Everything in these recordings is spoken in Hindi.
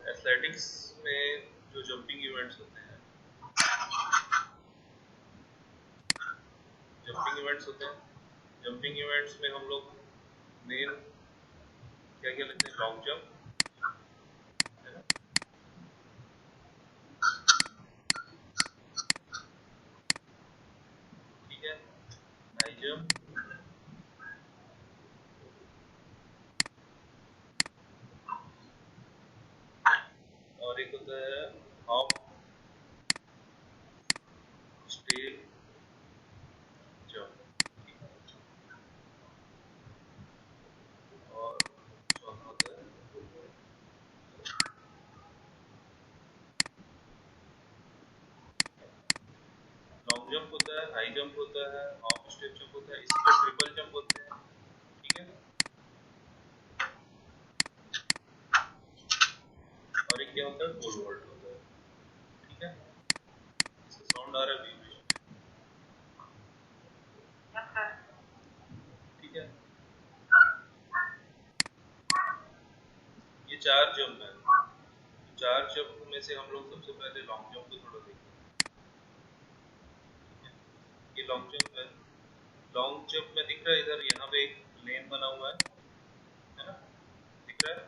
एथलेटिक्स में जो जंपिंग इवेंट्स होते हैं, जंपिंग इवेंट्स में हम लोग मेन क्या क्या लेते हैं? लॉन्ग जंप, है ना? ठीक है, हाई जंप, और एक होता है हॉप स्टेल जंप, और चौथा होता है लॉन्ग जंप होता है, हाई जंप होता है, हॉप स्टेप जंप होता है, इसमें ट्रिपल जंप होते हैं। ठीक है, और एक क्या होता है? पोल वॉल्ट होता है। ठीक है, इसका साउंड आ रहा है बीच बीच में। ठीक है, ये चार जंप है। चार जंप में से हम लोग सबसे पहले लॉन्ग जंप को थोड़ा देखते हैं। ये लॉन्ग जंप है। लॉन्ग जंप में दिख रहा है इधर, यहाँ पे एक लेन बना हुआ है ना? दिख रहा है?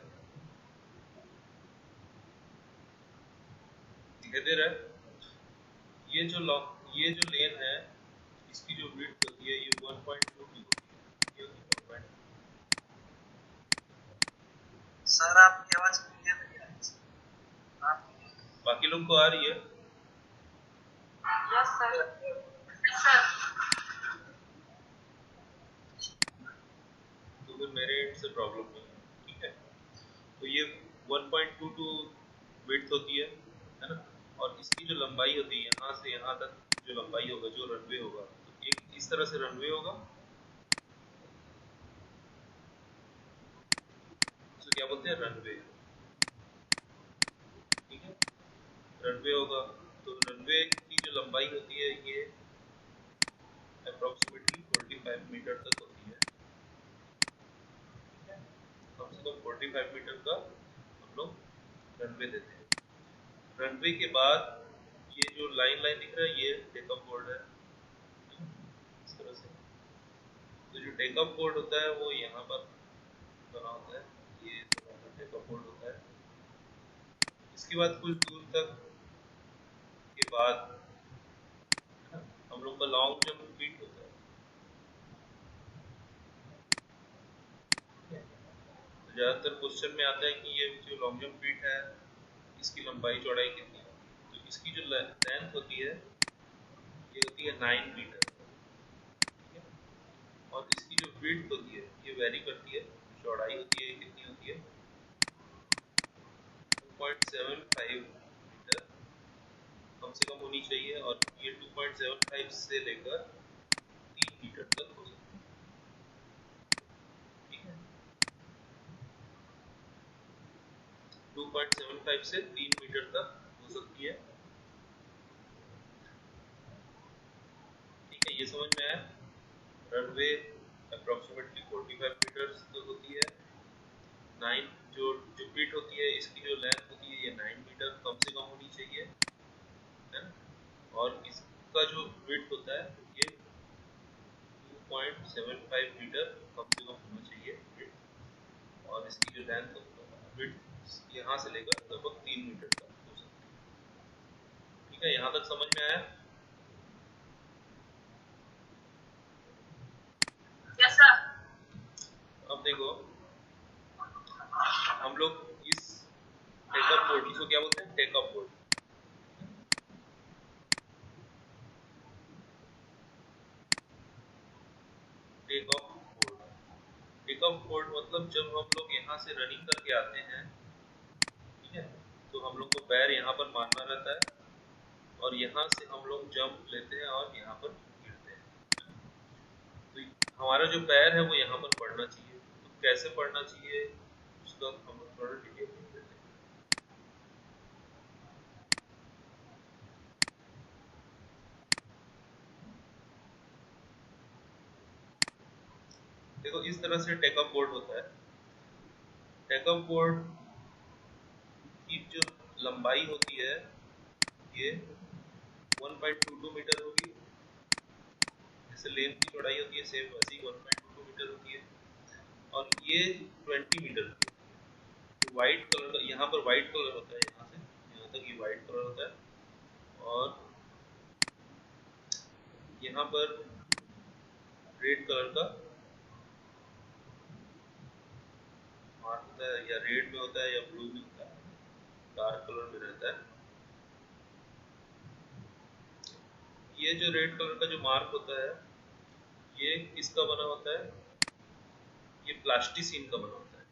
दिखाई दे रहा है? ये जो लेन है, इसकी जो विड्थ होती है ये 1.2 की होती है। ये होती है 1.2। सर आपकी आवाज क्लियर नहीं आ रही। बाकी लोग को आ रही है? Yes sir. तो फिर मेरे एंड से प्रॉब्लम नहीं है। ठीक है, तो ये 1.22 विड्थ होती है ना? और इसकी जो लंबाई होती है यहाँ से यहाँ तक, जो लंबाई होगा, जो रनवे होगा, तो एक इस तरह से रनवे होगा। तो क्या बोलते हैं? रनवे। ठीक है, रनवे होगा। तो रनवे की जो लंबाई होती है ये अप्रोक्सीमेटली 45 मीटर तक होती है। ठीक है, कम से कम 45 मीटर का हम लोग रनवे देते हैं। रनवे के बाद ये जो लाइन लाइन दिख रहा है ये टेकअप बोर्ड है, इस तरह से। तो जो टेकअप बोर्ड होता है वो यहाँ पर बना होता है, ये टेकअप बोर्ड होता है। इसके बाद कुछ दूर तक के बाद हम लोग का लॉन्ग जंप फीट होता है। तो ज़्यादातर क्वेश्चन में आता है कि ये जो लॉन्ग जंप फीट है इसकी लंबाई चौड़ाई कितनी होती है? तो इसकी जो लेंथ होती है ये होती है 9 मीटर। ठीक है, और इसकी जो विड्थ होती है ये वेरी करती है। चौड़ाई होती है कितनी होती है? 2.75 मीटर कम से कम होनी चाहिए, और ये 2.75 से लेकर 3 मीटर तक हो सकती है। ठीक है, 2.75 से 3 मीटर तक हो सकती है। ठीक है, ये समझ में आया? रनवे अप्रोक्सीमेटली 45 मीटर तक होती है। 9 जो जो फीट होती है, इसकी जो लेंथ होती है ये 9 मीटर कम से कम होनी चाहिए, है ना? और इसका जो विड्थ होता है ये 2.75 मीटर कम से कम होना चाहिए विड्थ, और इसकी जो लेंथ विड्थ यहाँ से लेकर लगभग 3 मीटर तक हो सकती है। ठीक है, यहाँ तक समझ में आया? Yes sir. अब देखो, हम लोग इस टेकअप बोर्ड, इसको क्या बोलते हैं? Take up board. Take off board, take off board मतलब जब हम लोग यहाँ से रनिंग करके आते हैं, ठीक है, तो हम लोग को पैर यहाँ पर मारना रहता है, और यहाँ से हम लोग जंप लेते हैं और यहाँ पर गिरते हैं। तो हमारा जो पैर है वो यहाँ पर पड़ना चाहिए। तो कैसे पड़ना चाहिए उसका हम लोग थोड़ा डिटेल में देते हैं। देखो, इस तरह से टेकअप बोर्ड होता है। टेकअप बोर्ड की जो लंबाई होती है ये 1.22 मीटर होगी। जैसे लेन की चौड़ाई होती है सेम वैसी 1.22 मीटर होती है। और ये 20 मीटर की होती है। तो व्हाइट कलर का यहाँ पर व्हाइट कलर होता है, यहाँ से यहाँ तक ये व्हाइट कलर होता है। और यहाँ पर रेड कलर का मार्क होता है, या रेड में होता है या ब्लू में होता है, डार्क कलर में रहता है। ये जो रेड कलर का जो मार्क होता है ये किसका बना होता है? ये प्लास्टिसीन का बना होता है।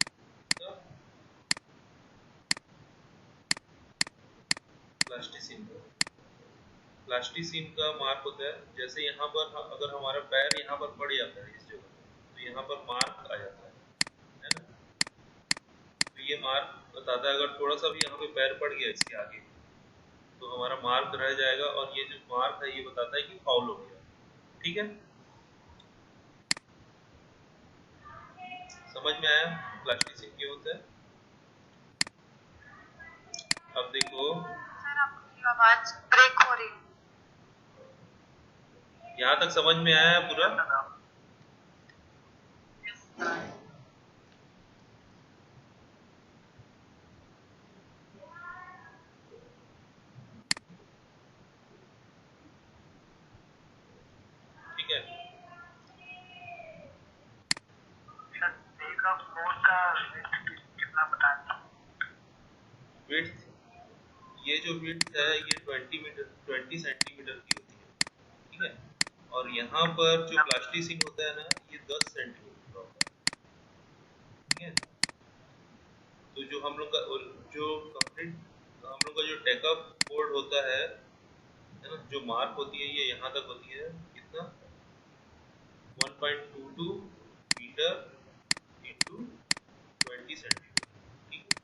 तो प्लास्टिसीन का प्लास्टिसीन का मार्क होता है। जैसे यहाँ पर अगर हमारा पैर यहाँ पर पड़ जाता है इस जगह, तो यहाँ पर मार्क आ जाता है ना। तो ये मार्क बताता है अगर थोड़ा सा भी यहाँ पे पैर पड़ गया इसके आगे, तो हमारा मार्क रह जाएगा। और ये जो मार्क है ये बताता है कि फाउल हो गया। ठीक है, समझ में आया प्लास्टिसिटी क्यों होता है? अब देखो, सर आपकी आवाज ब्रेक हो रही यहाँ तक समझ में आया पूरा? है। ठीक है। सर टेक ऑफ मोड का कितना बताएं? विड्थ, ये जो विड्थ है ये 20 सेंटीमीटर की होती है। ठीक है। और यहाँ पर जो प्लास्टिसिन होता है ना ये 10 सेंटीमीटर का होता है। ठीक है। तो जो हम लोग का जो कंप्लीट हम लोग का जो टेकअप बोर्ड होता है ना, जो मार्क होती है ये यहाँ तक होती है कितना, 1.22 मीटर इंटू 20 सेंटीमीटर। ठीक है,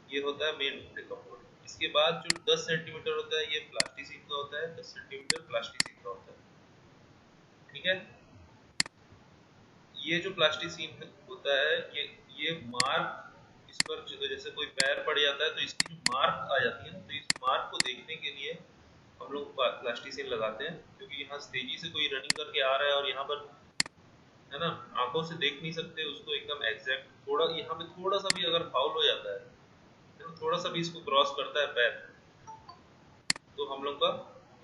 ये होता है मेन टेकअप बोर्ड। इसके बाद जो 10 सेंटीमीटर होता है ये प्लास्टिसिन का होता है, 10 सेंटीमीटर प्लास्टिसिन का होता है। ठीक है। ये जो प्लास्टिसिन होता है ये मार्क इस पर जैसे कोई पैर पड़ जाता है तो इसकी जो मार्क आ जाती है ना, तो इस मार्क को देखने के लिए हम लोग प्लास्टिसिन लगाते हैं। क्योंकि यहाँ तेजी से कोई रनिंग करके आ रहा है और यहाँ पर है ना आंखों से देख नहीं सकते उसको एकदम एग्जैक्ट, थोड़ा यहाँ पे थोड़ा सा भी अगर फाउल हो जाता है तो थोड़ा सा भी इसको क्रॉस करता है पैर, तो हम लोग का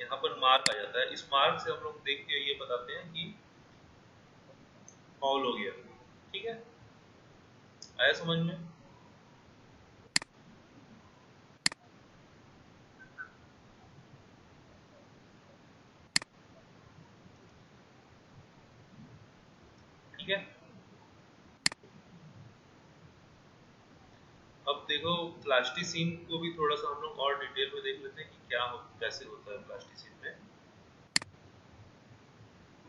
यहाँ पर मार्क आ जाता है। इस मार्क से हम लोग देख के ये बताते हैं कि फाउल हो गया। ठीक है, आया समझ में? ठीक है। अब देखो प्लास्टिसिन को भी थोड़ा सा हम लोग और डिटेल में देख लेते हैं कि कैसे होता है प्लास्टिसिन में।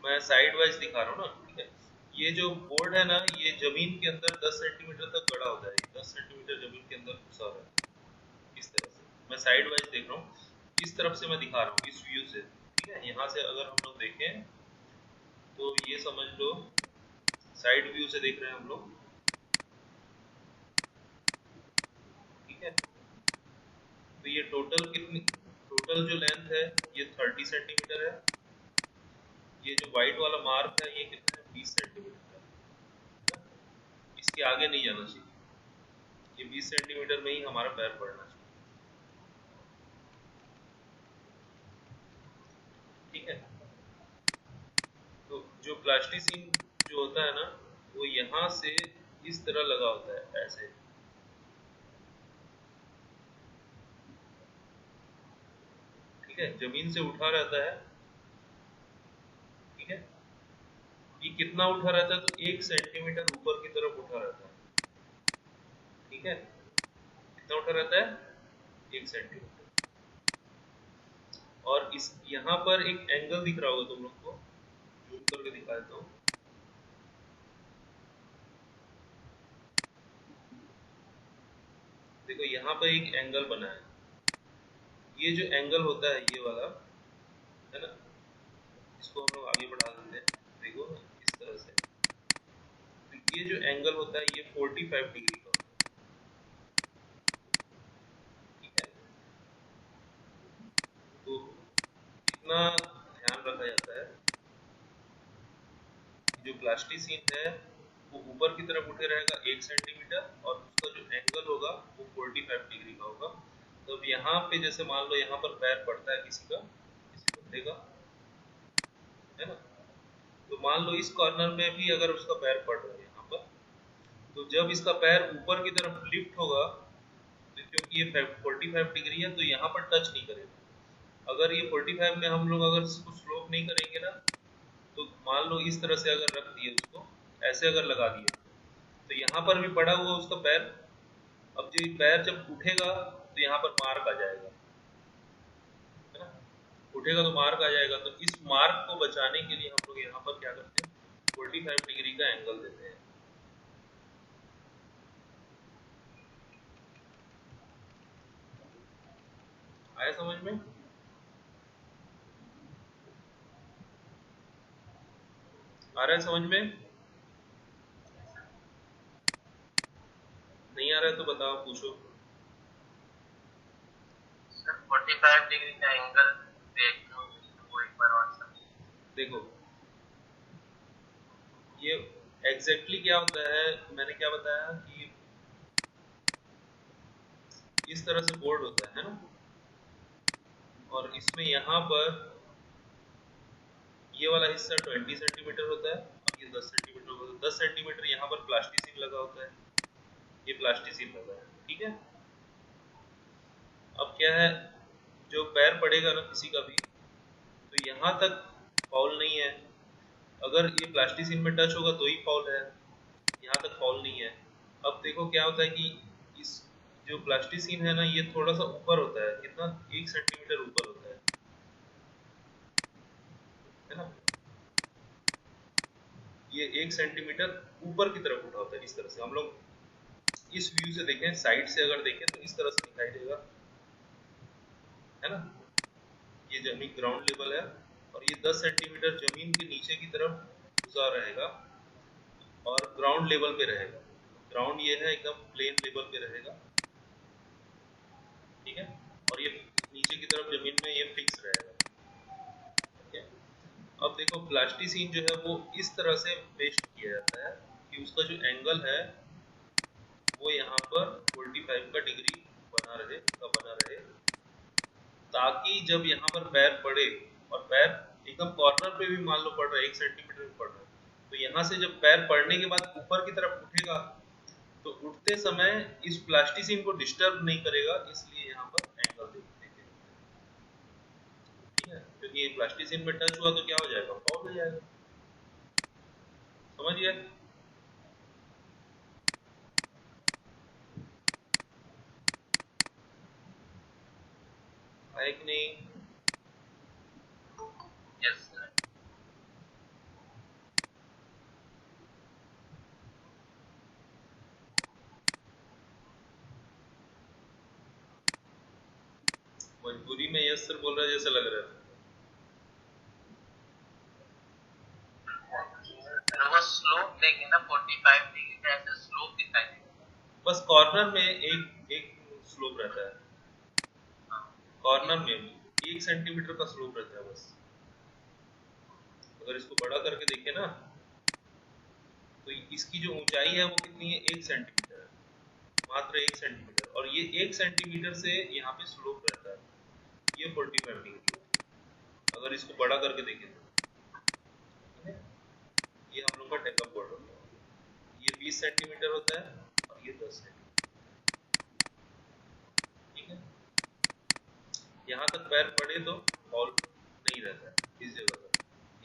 मैं साइड वाइज दिखा रहा हूँ ना। ठीक है, ये जो बोर्ड है ना ये जमीन के अंदर 10 सेंटीमीटर तक गड़ा होता है। 10 सेंटीमीटर जमीन के अंदर घुसा रहता है इस तरह से। मैं साइड वाइज देख रहा हूँ, इस तरफ से मैं दिखा रहा हूँ इस व्यू से। ठीक है, यहाँ से अगर हम लोग देखें तो ये समझ लो साइड व्यू से देख रहे हैं हम लोग। ठीक है, तो ये टोटल जो लेंथ है ये 30 सेंटीमीटर है। ये जो व्हाइट वाला मार्क है ये कितना है, 20 सेंटीमीटर का है ना। इसके आगे नहीं जाना चाहिए, ये 20 सेंटीमीटर में ही हमारा पैर पड़ना चाहिए। ठीक है, तो जो प्लास्टिसिन जो होता है ना वो यहाँ से इस तरह लगा होता है ऐसे। ठीक है, जमीन से उठा रहता है। ठीक है, ये कितना उठा रहता है, तो 1 सेंटीमीटर ऊपर की तरफ उठा रहता है। ठीक है, कितना उठा रहता है, 1 सेंटीमीटर। और इस यहाँ पर एक एंगल दिख रहा होगा तुम लोग को, जूम करके दिखा देता हूँ। देखो यहाँ पर एक एंगल बना है, ये जो एंगल होता है ये वाला है ना, इसको हम लोग आगे बढ़ा देते हैं। देखो इस तरह से, तो ये जो एंगल होता है ये 45 डिग्री का होता है। इतना ध्यान रखा जाता है कि जो प्लास्टिसिन है वो ऊपर की तरफ उठे रहेगा 1 सेंटीमीटर, और उसका जो एंगल होगा वो 45 डिग्री का होगा। तो अब यहाँ पे जैसे मान लो यहाँ पर पैर पड़ता है किसी का, किसी बंदे का, है ना, तो मान लो इस कॉर्नर में भी अगर उसका पैर पड़ रहा है यहाँ पर, तो जब इसका पैर ऊपर की तरफ लिफ्ट होगा, तो क्योंकि ये 45 डिग्री है तो यहाँ पर टच नहीं करेगा। अगर ये 45 में हम लोग अगर इसको स्लोप नहीं करेंगे ना, तो मान लो इस तरह से अगर रख दिए उसको, ऐसे अगर लगा दिए, तो यहाँ पर भी पड़ा हुआ उसका पैर, अब जो ये पैर जब उठेगा तो यहाँ पर मार्क आ जाएगा, है ना, उठेगा तो मार्क आ जाएगा। तो इस मार्क को बचाने के लिए हम लोग यहाँ पर क्या करते हैं, 45 डिग्री का एंगल देते हैं। आया समझ में? आ रहा है समझ में? नहीं आ रहा है तो बताओ, पूछो। सर 45 डिग्री का एंगल देख वो एक बार और सर। देखो ये एग्जैक्टली क्या होता है, मैंने क्या बताया कि इस तरह से बोर्ड होता है ना, और इसमें यहाँ पर ये वाला हिस्सा 20 सेंटीमीटर होता है, और ये 10 सेंटीमीटर होता है। 10 सेंटीमीटर यहाँ पर प्लास्टिसिन लगा होता है, ये प्लास्टिसिन लगा है, ठीक है। अब क्या है, जो पैर पड़ेगा ना किसी का भी, तो यहाँ तक फाउल नहीं है। अगर ये प्लास्टिसिन में टच होगा तो ही फाउल है, यहाँ तक फाउल नहीं है। अब देखो क्या होता है कि इस जो प्लास्टिसिन है ना, ये थोड़ा सा ऊपर होता है, कितना, 1 सेंटीमीटर ऊपर होता है ना, ये 1 सेंटीमीटर ऊपर की तरफ उठा होता है। इस तरह से हम लोग इस व्यू से देखें, साइड से अगर देखें तो इस तरह से दिखाई देगा, है ना। ये जमीन ग्राउंड लेवल है, और ये 10 सेंटीमीटर जमीन के नीचे की तरफ घुसा रहेगा और ग्राउंड लेवल पे रहेगा। ग्राउंड ये है एकदम प्लेन लेवल पे रहेगा, ठीक है, और ये नीचे की तरफ जमीन में ये फिक्स रहेगा, ठीक है। अब देखो प्लास्टिसिन जो है वो इस तरह से पेस्ट किया जाता है कि उसका जो एंगल है वो यहाँ पर 45 का डिग्री बना रहे, ताकि जब यहाँ पर पैर पड़े, और पैर एकदम कॉर्नर पे भी मान लो पड़ रहा है, 1 सेंटीमीटर पड़ रहा है, तो यहाँ से जब पैर पड़ने के बाद ऊपर की तरफ उठेगा, तो उठते समय इस प्लास्टिसिन को डिस्टर्ब नहीं करेगा, इसलिए यहाँ पर एंगल देखते हैं, ठीक है। क्योंकि ये प्लास्टिसिन में टच हुआ तो क्या हो जाएगा, फॉल हो जाएगा। समझ गए? है कि नहीं? Yes sir. मजबूरी में यस सर बोल रहा है जैसे लग रहा है। वो स्लोप देंगे ना 45 डिग्री का, ऐसे स्लोप दिखाई देगा। बस कॉर्नर में एक एक स्लोप रहता है, हाँ, कॉर्नर में 1 सेंटीमीटर का स्लोप रहता है बस। अगर इसको बड़ा करके देखें ना, तो इसकी जो ऊंचाई है वो कितनी है, 1 सेंटीमीटर है, मात्र 1 सेंटीमीटर, और ये 1 सेंटीमीटर से यहाँ पे स्लोप रहता है, ये 45 डिग्री है अगर इसको बड़ा करके देखें तो, ठीक है। ये हम लोग का टेकअप बोर्ड होता है, ये 20 सेंटीमीटर होता है, और ये 10 सेंटीमीटर, ठीक है। यहाँ तक पैर पड़े तो फॉल नहीं रहता है इस जगह पर,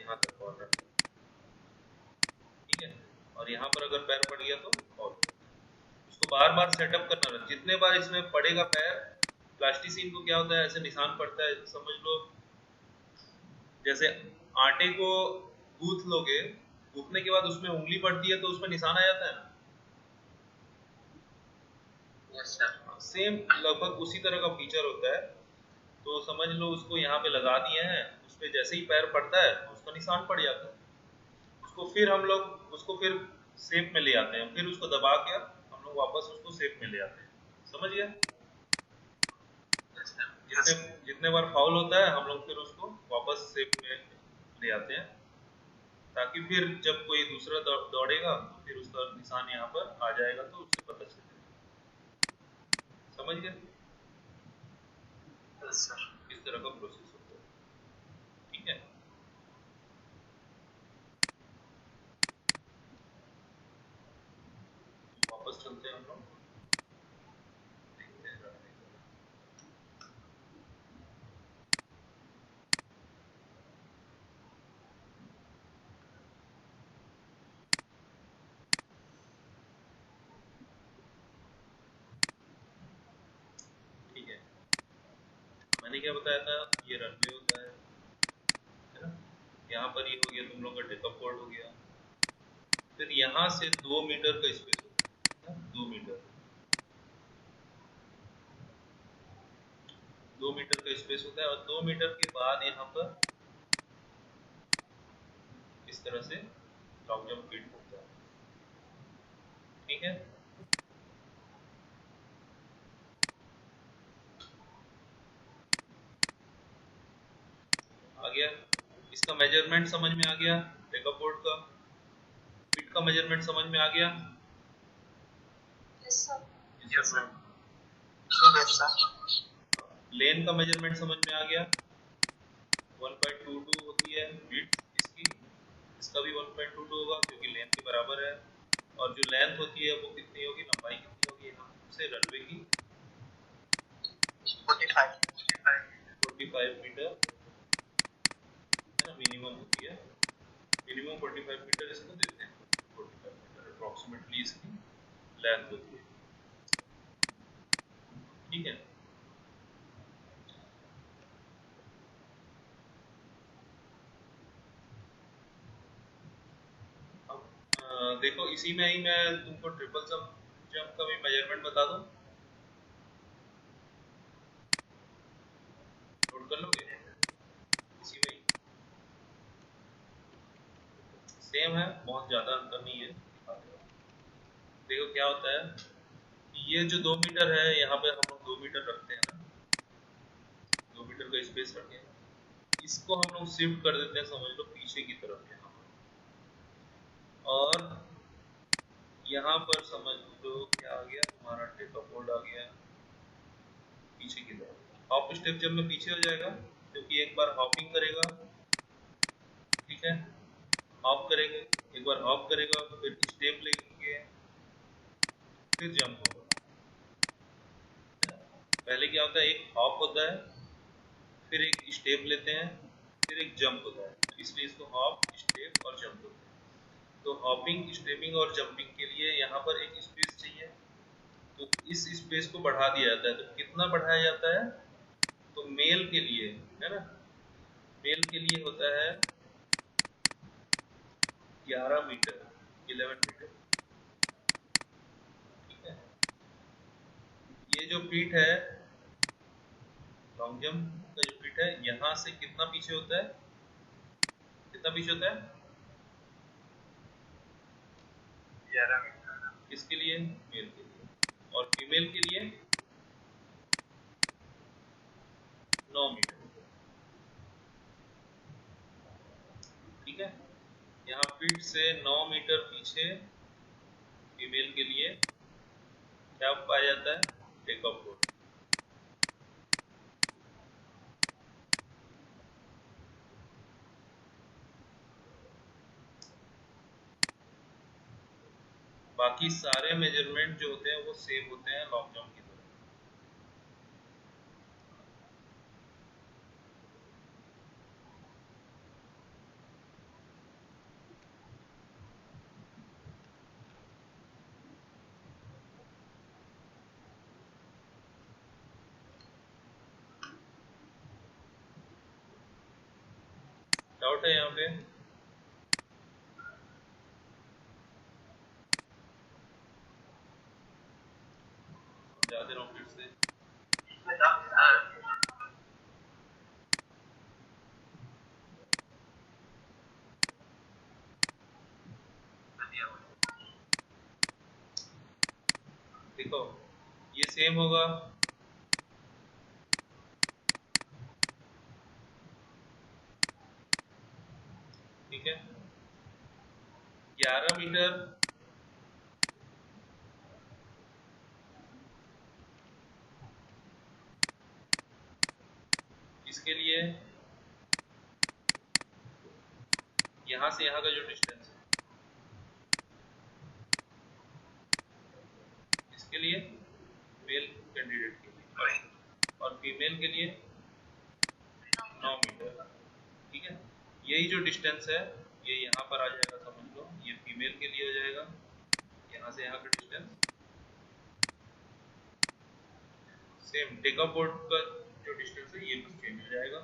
यहाँ तक कॉर्नर, ठीक है। और यहाँ पर अगर पैर पड़ गया तो फॉल। उसको बार बार सेटअप करना रहता है, जितने बार इसमें पड़ेगा पैर, प्लास्टिसिन को क्या होता है, ऐसे निशान पड़ता है, समझ लो जैसे आटे को गूंथ लोगे, गूंथने के बाद उसमें उंगली पड़ती है तो उसमें निशान आ जाता है ना, यस सर। सेम लगभग उसी तरह का फीचर होता है। तो समझ लो उसको यहाँ पे लगा दिए हैं, उस पे जैसे ही पैर पड़ता है तो उसका निशान पड़ जाता है। उसको फिर हम लोग उसको फिर शेप में ले आते हैं, फिर उसको दबा के हम लोग वापस उसको शेप में ले आते हैं। समझ गए? Yes sir. जितने जितने बार फाउल होता है हम लोग फिर उसको वापस सेफ में ले आते हैं, ताकि फिर जब कोई दूसरा दौड़ेगा तो फिर उसका निशान यहाँ पर आ जाएगा तो उससे पता चल जाएगा। समझ गए? Yes sir. इस तरह का प्रोसेस होता है। ठीक है, वापस चलते हैं हम लोग, देखते हैं रनवे का। ठीक है, मैंने क्या बताया था, ये रनवे होता है ना। यहाँ पर ये हो गया तुम लोग का टेकअप पोर्ट हो गया। फिर यहाँ से 2 मीटर का स्पेस होता है ना, 2 मीटर, 2 मीटर का स्पेस होता है, और 2 मीटर के बाद यहाँ पर इस तरह से लॉन्ग जंप फिट होता है। ठीक है, आ गया। इसका मेजरमेंट समझ में आ गया, टेकअप बोर्ड का फिट का मेजरमेंट समझ में आ गया। Yes sir. Yes sir. Yes sir. लेन का मेजरमेंट समझ में आ गया, 1.22 होती है विड्थ इसकी, इसका भी 1.22 होगा क्योंकि लेंथ के बराबर है। और जो लेंथ होती है वो कितनी होगी, लंबाई कितनी होगी यहाँ से रनवे की, 45। 45 मीटर है ना, मिनिमम होती है। मिनिमम 45 मीटर इसको देते हैं, 45 मीटर अप्रोक्सीमेटली इसकी लेंथ होती है। ठीक है, अब देखो इसी में ही मैं तुमको ट्रिपल जंप जंप का भी मेजरमेंट बता दूं, नोट कर लोगे, इसी में ही सेम है, बहुत ज़्यादा अंतर नहीं है। देखो क्या होता है कि ये जो 2 मीटर है यहाँ पे हम लोग 2 मीटर रखते हैं ना, 2 मीटर का स्पेस रखें, इसको हम लोग शिफ्ट कर देते हैं, समझ लो पीछे की तरफ यहाँ पर। और यहाँ पर समझ लो क्या आ गया, तुम्हारा टेकअप होल्ड आ गया पीछे की तरफ। हॉप स्टेप जब में पीछे हो जाएगा क्योंकि एक बार हॉपिंग करेगा, ठीक है, हॉप करेंगे, एक बार हॉप करेगा फिर स्टेप लेंगे, फिर जंप होगा, है ना। पहले क्या होता है, एक हॉप होता है, फिर एक स्टेप लेते हैं, फिर एक जंप होता है, इसलिए इसको हॉप स्टेप और जंप होता है। तो हॉपिंग स्टेपिंग और जंपिंग के लिए यहाँ पर एक स्पेस चाहिए, तो इस स्पेस को बढ़ा दिया जाता है। तो कितना बढ़ाया जाता है, तो मेल के लिए, है ना, मेल के लिए होता है 11 मीटर, 11 मीटर। ठीक है, ये जो फीट है, लॉन्ग जंप का जो फीट है, यहाँ से कितना पीछे होता है, कितना पीछे होता है, 11। किसके लिए, मेल के लिए, और फीमेल के लिए 9 मीटर। ठीक है, यहाँ फीट से 9 मीटर पीछे फीमेल के लिए क्या पाया जाता है, टेकअप बोर्ड। बाकी सारे मेजरमेंट जो होते हैं वो सेम होते हैं लॉन्ग जंप की तरह। डाउट है यहाँ पे, समझा दे रहा हूँ फिर से। देखो ये सेम होगा, ठीक है, 11 मीटर इसके लिए, यहां से यहां का जो डिस्टेंस है इसके लिए, मेल कैंडिडेट के लिए, और फीमेल के लिए 9 मीटर। ठीक है, यही जो डिस्टेंस है ये यहाँ पर आ जाएगा, समझ लो ये फीमेल के लिए हो जाएगा, यहाँ से यहाँ का डिस्टेंस सेम, टेकअप बोर्ड का जो डिस्टेंस है ये कुछ चेंज हो जाएगा,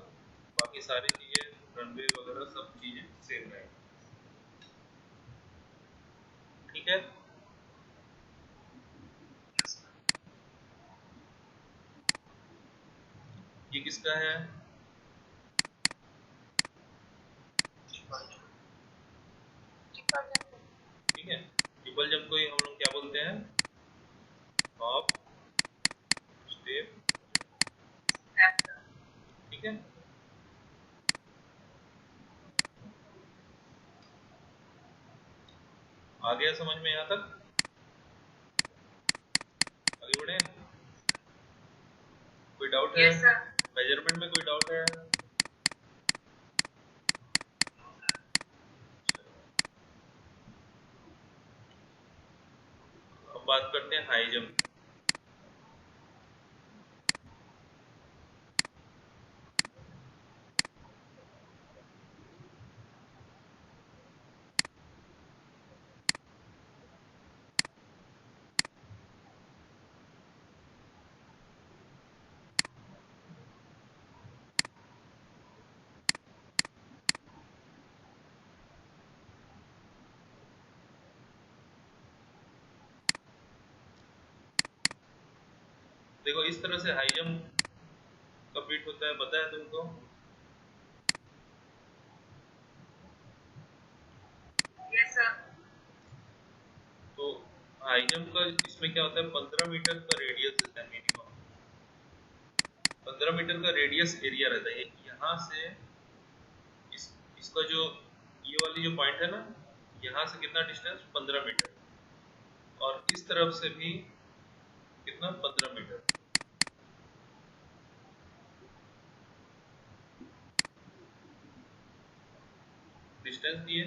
बाकी सारी चीजें रनवे वगैरह सब चीजें सेम रहेंगी। ठीक है, ये किसका है? ठीक है, ट्रिपल जंप को ही हम लोग क्या बोलते हैं? Hop step. ठीक है, आ गया समझ में यहाँ तक? आगे बढ़े? कोई डाउट है? मेजरमेंट में कोई डाउट है? अब बात करते हैं हाई जंप। देखो इस तरह से हाई जंप कंप्लीट होता है, पता है तुमको? तो हाई जंप का इसमें क्या होता है, 15 मीटर का रेडियस रहता है मिनिमम, 15 मीटर का रेडियस एरिया रहता है यहाँ से, इसका जो ये वाली जो पॉइंट है ना, यहाँ से कितना डिस्टेंस, 15 मीटर, और इस तरफ से भी कितना, 15 मीटर डिस्टेंस दिए।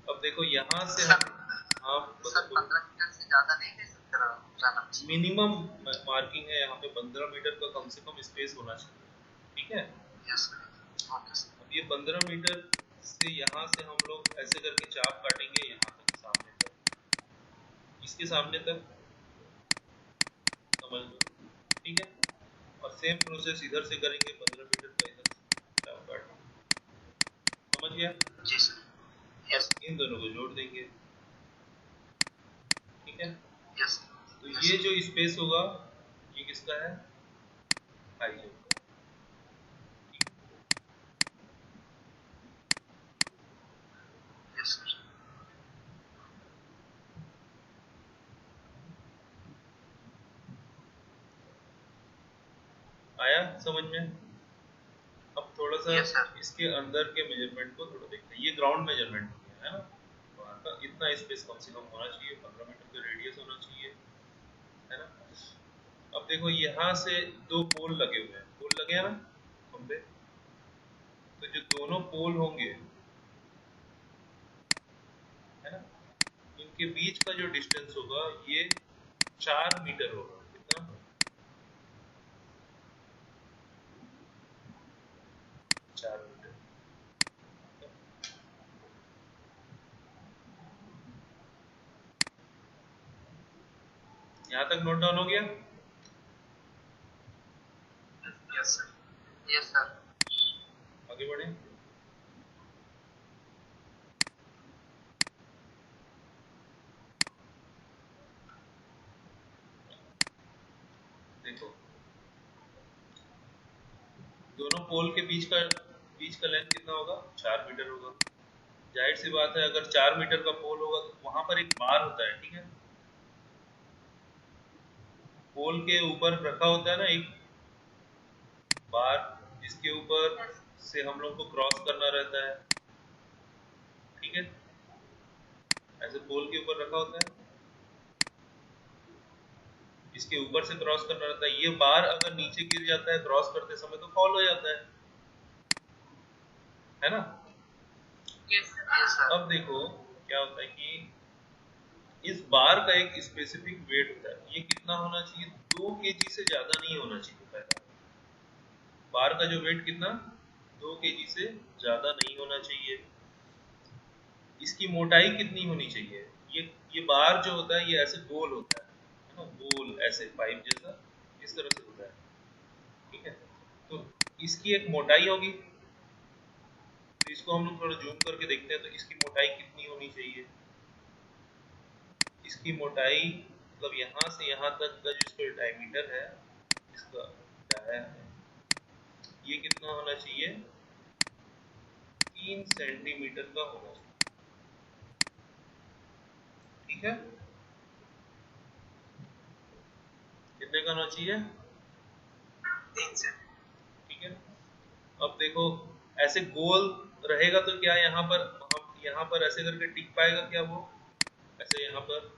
अब देखो यहाँ से हम, हाँ सर 15 मीटर से ज्यादा नहीं दे सकते जाना, मिनिमम मार्किंग है यहाँ पे, 15 मीटर का कम से कम स्पेस होना चाहिए। ठीक है, यस सर, ओके सर। अब ये 15 मीटर से यहाँ से हम लोग ऐसे करके चाप काटेंगे यहाँ तक, सामने तक, इसके सामने तक, समझ लो। ठीक है, और सेम प्रोसेस इधर से करेंगे, 15 मीटर का इधर से चाप काटेंगे, समझ गया? जी सर, यस। और इन दोनों को जोड़ देंगे। ठीक है, यस। तो ये जो स्पेस होगा ये किसका है, हाई जंप का। Yes sir. आया समझ में? अब थोड़ा सा यस सर। इसके अंदर के मेजरमेंट को थोड़ा देखते हैं, ये ग्राउंड मेजरमेंट है ना, वहाँ का इतना स्पेस कम से कम होना चाहिए, 15 मीटर का रेडियस होना चाहिए, है ना। अब देखो यहाँ से दो पोल लगे हुए हैं, पोल लगे हैं ना खंबे, तो जो दोनों पोल होंगे, है ना, इनके बीच का जो डिस्टेंस होगा ये 4 मीटर होगा, कितना, 4 मीटर। यहाँ तक नोट डाउन हो गया? Yes sir. Yes sir. आगे बढ़े। देखो दोनों पोल के बीच का लेंथ कितना होगा, 4 मीटर होगा। जाहिर सी बात है, अगर 4 मीटर का पोल होगा तो वहां पर एक बार होता है, ठीक है। पोल के ऊपर रखा होता है ना एक बार, जिसके ऊपर से हम लोग को क्रॉस करना रहता है, ठीक है। ऐसे पोल के ऊपर रखा होता है, इसके ऊपर से क्रॉस करना रहता है। ये बार अगर नीचे गिर जाता है क्रॉस करते समय तो फॉल हो जाता है ना। Yes sir. अब देखो क्या होता है कि इस बार का एक स्पेसिफिक वेट होता है। ये कितना होना चाहिए? 2 kg से ज्यादा नहीं होना चाहिए। पहला बार का जो वेट कितना, 2 kg से ज्यादा नहीं होना चाहिए। इसकी मोटाई कितनी होनी चाहिए? ये बार जो होता है ये ऐसे गोल होता है ना, गोल ऐसे पाइप जैसा इस तरह से होता है, ठीक है। तो इसकी एक मोटाई होगी, तो इसको हम लोग थोड़ा जूम करके देखते हैं। तो इसकी मोटाई कितनी होनी चाहिए? इसकी मोटाई मतलब यहाँ से यहाँ तक का जो इसका डायमीटर है, इसका डाया है, ये कितना होना चाहिए? 3 सेंटीमीटर का होना चाहिए, ठीक है। कितने का होना चाहिए? 3 से। ठीक है। अब देखो ऐसे गोल रहेगा तो क्या यहाँ पर हम यहाँ पर ऐसे करके टिक पाएगा क्या? वो ऐसे यहाँ पर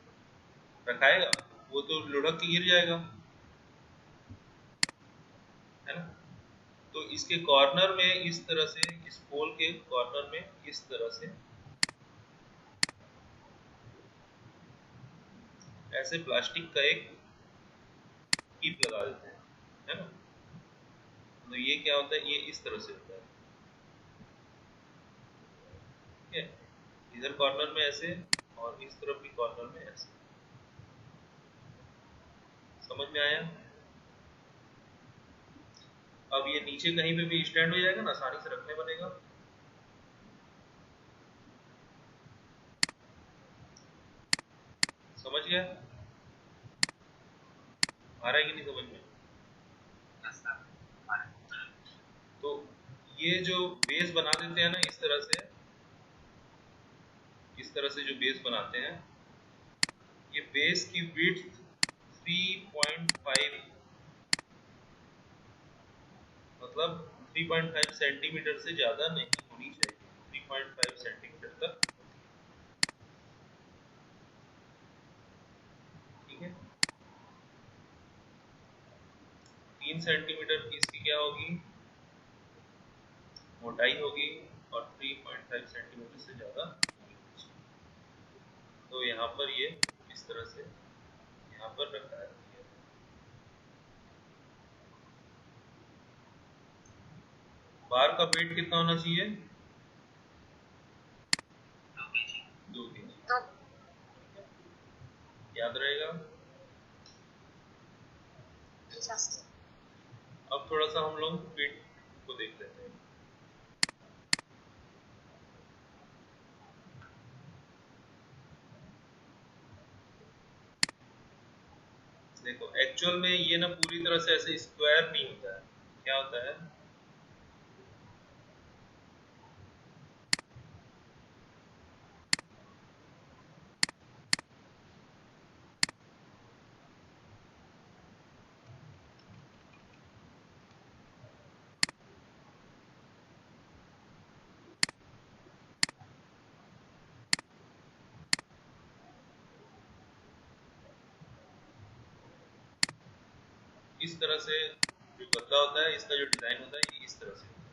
रखाएगा? वो तो लुढ़क के गिर जाएगा, है ना। तो इसके कॉर्नर में इस तरह से, इस पोल के कॉर्नर में इस तरह से ऐसे प्लास्टिक का एक टिप लगा देते हैं, है ना। तो ये क्या होता है? ये इस तरह से होता है, ठीक है। इधर कॉर्नर में ऐसे और इस तरफ भी कॉर्नर में ऐसे। समझ में आया? अब ये नीचे कहीं पे भी स्टैंड हो जाएगा ना, आसानी से रखने बनेगा। समझ गया? आ रहा है कि नहीं समझ में? Yes sir. तो ये जो बेस बना देते हैं ना इस तरह से, इस तरह से जो बेस बनाते हैं, ये बेस की विड्थ 3.5, मतलब 3.5 सेंटीमीटर से ज्यादा नहीं होनी चाहिए। 3.5 सेंटीमीटर तक, ठीक है। 3 सेंटीमीटर की इसकी क्या होगी? मोटाई होगी, और 3.5 सेंटीमीटर से ज्यादा नहीं होनी चाहिए। तो यहाँ पर ये इस तरह से यहाँ पर रखा है। बार का वेट कितना होना चाहिए? 2 kg। 2 kg, याद रहेगा। अब थोड़ा सा हम लोग वेट को देख लेते हैं। देखो एक्चुअल में ये ना पूरी तरह से ऐसे स्क्वायर नहीं होता है। क्या होता है? इस तरह से जो गद्दा होता है, इसका जो डिजाइन होता है ये इस तरह से होता है,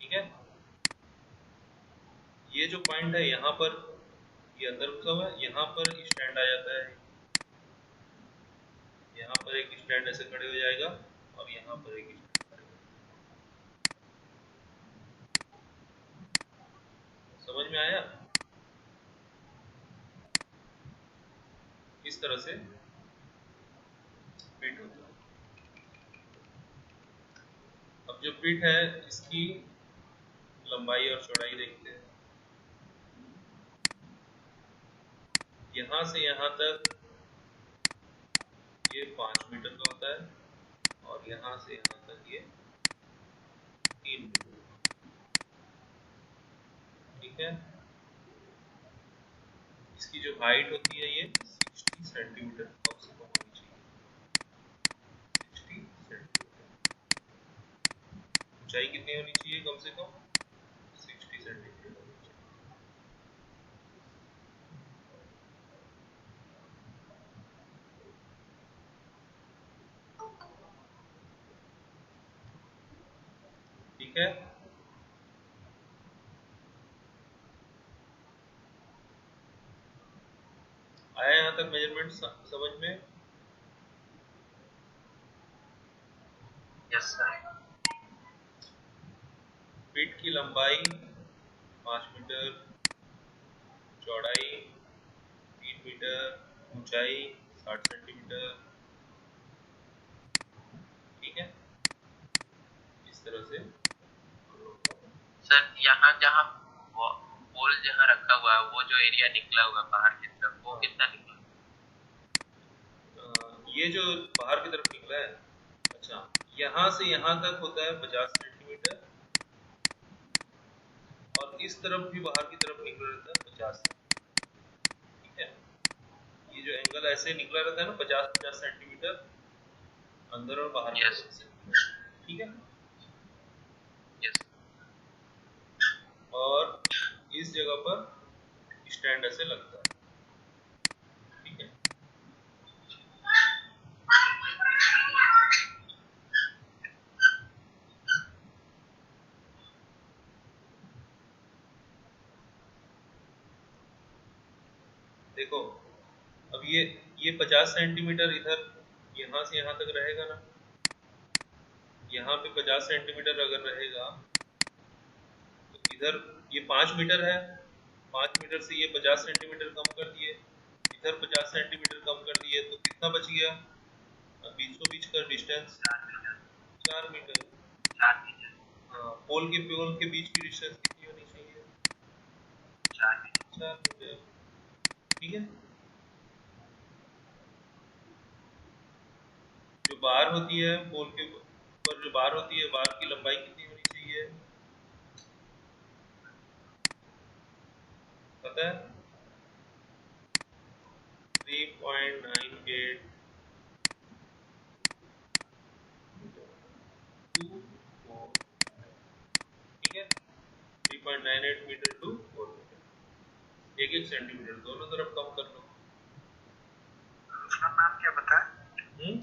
ठीक है। ये जो पॉइंट है यहाँ पर, ये अंदर घुसा हुआ है, यहाँ पर स्टैंड आ जाता है। यहाँ पर एक स्टैंड ऐसे खड़े हो जाएगा, और यहाँ पर एक स्टैंड खड़े हो जाएगा। समझ में आया? इस तरह से फिट होता है। अब जो फिट है इसकी लंबाई और चौड़ाई देखते हैं। यहाँ से यहाँ तक ये 5 मीटर का होता है और यहाँ से यहाँ तक ये 3 मीटर। ठीक है, इसकी जो हाइट होती है ये 60 सेंटीमीटर कम से कम होनी चाहिए। 60 सेंटीमीटर। ऊंचाई कितनी होनी चाहिए कम से कम? 60 सेंटीमीटर होनी चाहिए। ठीक है, आया यहाँ तक मेजरमेंट समझ में? Yes sir. पीठ की लंबाई 5 मीटर, चौड़ाई 3 मीटर, ऊंचाई 60 सेंटीमीटर। ठीक है, इस तरह से हम लोग को सर यहाँ जहाँ वो पोल जहाँ रखा हुआ है, वो जो एरिया निकला हुआ है बाहर की तरफ, वो हाँ, कितना निकला? ये जो बाहर की तरफ निकला है, अच्छा, यहाँ से यहाँ तक होता है 50 सेंटीमीटर, और इस तरफ भी बाहर की तरफ निकला रहता है 50 सेंटीमीटर। ठीक है, ये जो एंगल ऐसे निकला रहता है ना, 50-50 सेंटीमीटर अंदर और बाहर की यस। तरफ से। ठीक है, यस। और इस जगह पर स्टैंड ऐसे लगता है। ठीक है, देखो, अब ये 50 सेंटीमीटर इधर यहाँ से यहाँ तक रहेगा ना, यहाँ पे 50 सेंटीमीटर अगर रहेगा तो इधर ये 5 मीटर है, 5 मीटर से ये 50 सेंटीमीटर कम कर दिए, इधर 50 सेंटीमीटर कम कर दिए, तो कितना बच गया? बीचों बीच का डिस्टेंस 4 मीटर। 4 मीटर। 4 मीटर। हाँ, पोल के बीच की डिस्टेंस कितनी होनी चाहिए? 4 मीटर। 4 मीटर। ठीक है, जो बार होती है पोल के ऊपर, जो बार होती है, बार की लंबाई कितनी होनी चाहिए पता है? 3.98 टू 4। ठीक है, 3.98 मीटर टू 4 मीटर। एक एक सेंटीमीटर दोनों तरफ कम कर लो। उसका नाम क्या बताया? हम्म,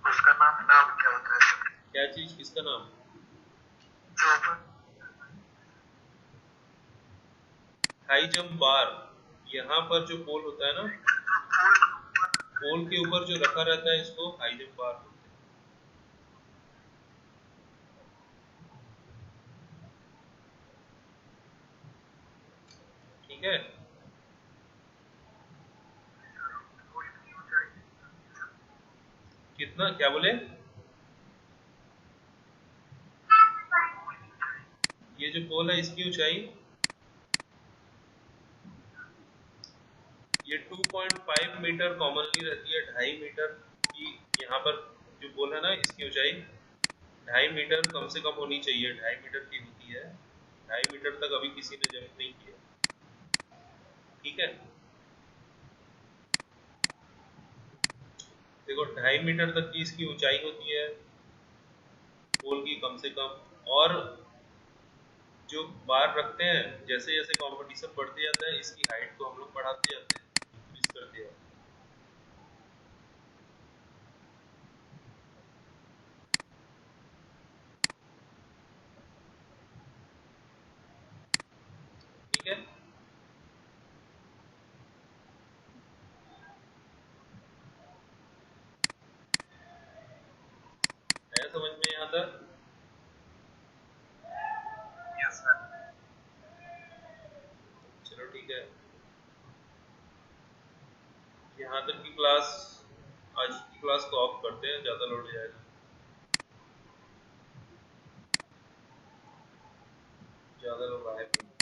उसका नाम क्या होता है सर? क्या चीज, किसका नाम? जो ऊपर हाई जंप बार। यहाँ पर जो पोल होता है ना, पोल के ऊपर। पोल के ऊपर जो रखा रहता है, इसको हाई जंप बार बोलते हैं। ठीक है, पोल की ऊंचाई कितना, क्या बोले? ये जो पोल है इसकी ऊंचाई ये 2.5 मीटर कॉमनली रहती है, 2.5 मीटर की। यहाँ पर जो पोल है ना, इसकी ऊंचाई 2.5 मीटर कम से कम होनी चाहिए, 2.5 मीटर की होती है। 2.5 मीटर तक अभी किसी ने जंप नहीं किया। ठीक है, देखो 2.5 मीटर तक की इसकी ऊंचाई होती है पोल की कम से कम। और जो बार रखते हैं, जैसे जैसे कंपटीशन बढ़ते जाता है, इसकी हाइट को हम लोग बढ़ाते जाते हैं, इंक्रीज करते जाते हैं। ठीक है, है समझ में यहाँ तक? Yes sir. चलो ठीक है, यहाँ तक की क्लास, आज की क्लास को ऑफ करते हैं, ज़्यादा लोड हो जाएगा। ज़्यादा लोग आए भी नहीं।